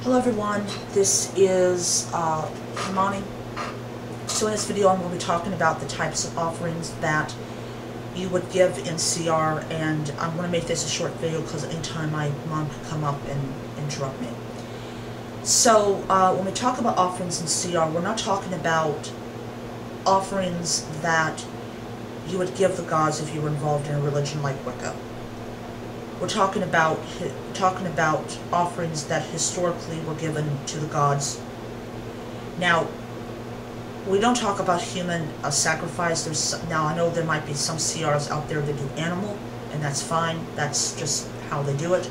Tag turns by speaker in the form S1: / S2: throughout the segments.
S1: Hello everyone, this is Hermione. So in this video I'm going to be talking about the types of offerings that you would give in CR, and I'm going to make this a short video because anytime my mom could come up and interrupt me. So when we talk about offerings in CR, we're not talking about offerings that you would give the gods if you were involved in a religion like Wicca. We're talking about offerings that historically were given to the gods. Now, we don't talk about human sacrifice. Now I know there might be some CRs out there that do animal, and that's fine. That's just how they do it.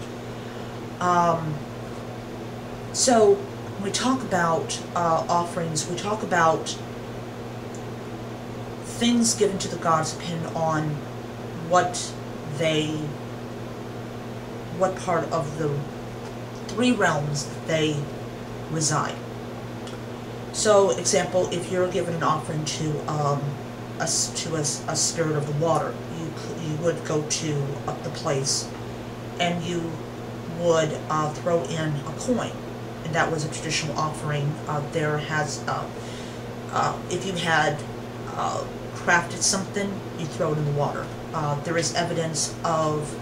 S1: So when we talk about offerings, we talk about things given to the gods depending on what part of the three realms they reside. So, example, if you're given an offering to a spirit of the water, you would go to the place and you would throw in a coin, and that was a traditional offering. If you had crafted something, you throw it in the water. There is evidence of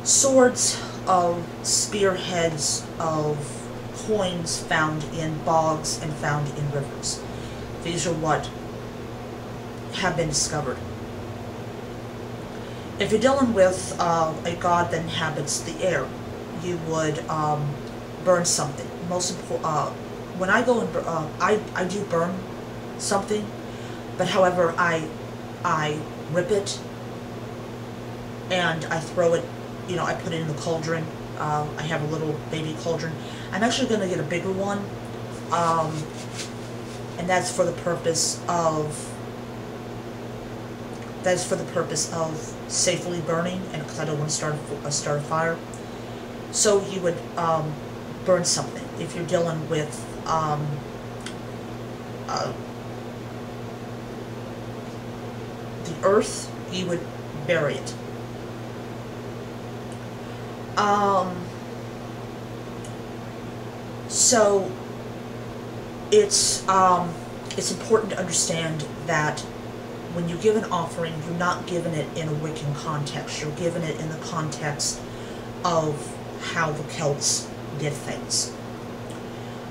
S1: swords, of spearheads, of coins found in bogs and found in rivers. These are what have been discovered. If you're dealing with a god that inhabits the air, you would burn something. Most important, when I go and I do burn something, but however I rip it and I throw it. You know, I put it in the cauldron. I have a little baby cauldron. I'm actually going to get a bigger one, and that's for the purpose of safely burning, and because I don't want to start a fire. So you would burn something. If you're dealing with the earth, you would bury it. So it's important to understand that when you give an offering, you're not giving it in a Wiccan context. You're giving it in the context of how the Celts did things.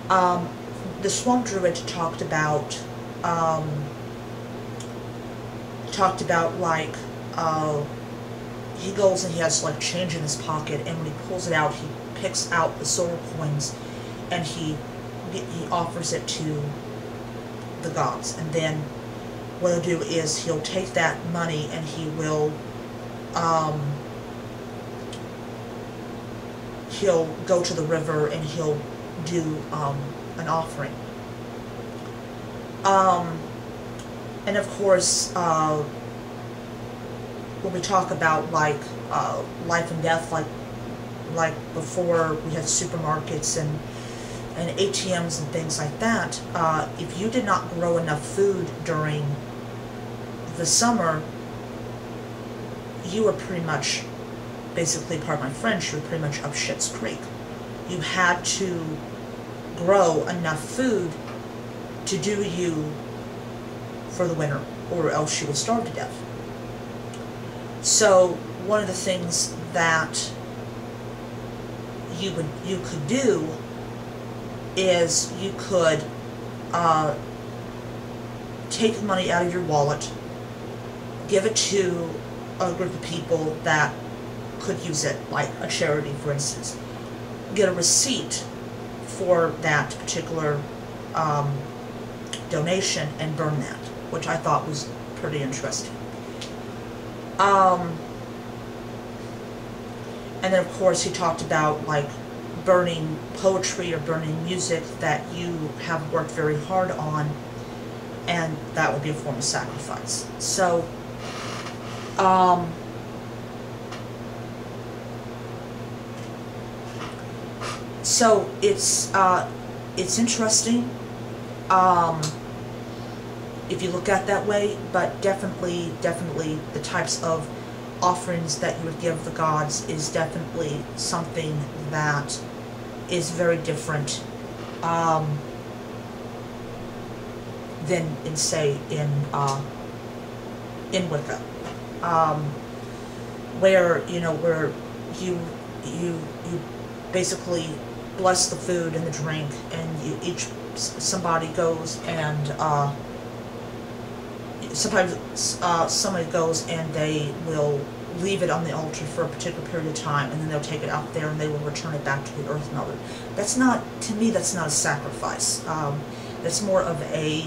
S1: The Swamp Druid talked about like he goes and he has like change in his pocket, and when he pulls it out, he picks out the silver coins and he offers it to the gods. And then what he'll do is he'll take that money and he'll go to the river and he'll do an offering. And of course, when we talk about like life and death, like before we had supermarkets and ATMs and things like that, if you did not grow enough food during the summer, you were pretty much, basically, pardon my French, you were pretty much up shit's creek. You had to grow enough food to do you for the winter, or else you would starve to death. So one of the things that you could do is you could take the money out of your wallet, give it to a group of people that could use it, like a charity, for instance. Get a receipt for that particular donation and burn that, which I thought was pretty interesting. And then of course he talked about like burning poetry or burning music that you have worked very hard on, and that would be a form of sacrifice. So it's interesting if you look at it that way, but definitely the types of offerings that you would give the gods is definitely something that is very different than in, say, in Wicca, where, you know, where you basically bless the food and the drink, and somebody goes and sometimes somebody goes and they will leave it on the altar for a particular period of time, and then they'll take it out there and they will return it back to the Earth Mother. That's not, to me, that's not a sacrifice. That's more of a,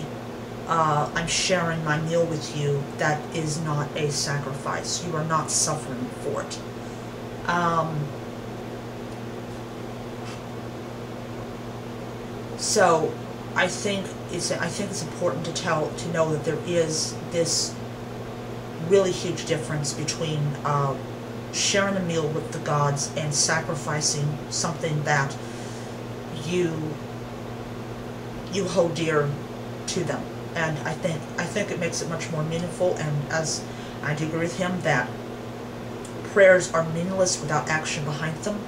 S1: I'm sharing my meal with you. That is not a sacrifice. You are not suffering for it. So I think it's important to know that there is this really huge difference between sharing a meal with the gods and sacrificing something that you hold dear to them. And I think it makes it much more meaningful. And as I do agree with him that prayers are meaningless without action behind them.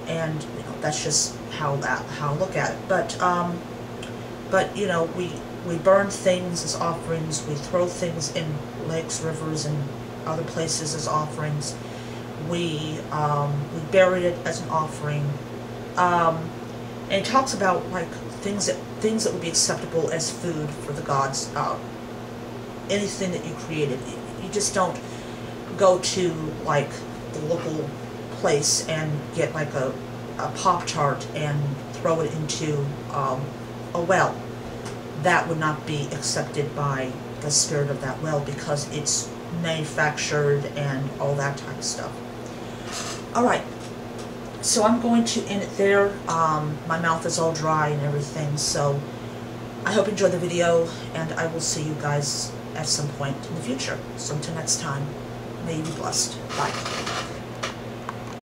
S1: And you know, that's just how I look at it. But you know, we burn things as offerings. We throw things in lakes, rivers, and other places as offerings. We bury it as an offering. And it talks about like things that would be acceptable as food for the gods. Anything that you created, you just don't go to like the local place and get like a Pop-Tart and throw it into a well. That would not be accepted by the spirit of that well, because it's manufactured and all that type of stuff. Alright, so I'm going to end it there. My mouth is all dry and everything, so I hope you enjoyed the video, and I will see you guys at some point in the future. So until next time, may you be blessed. Bye.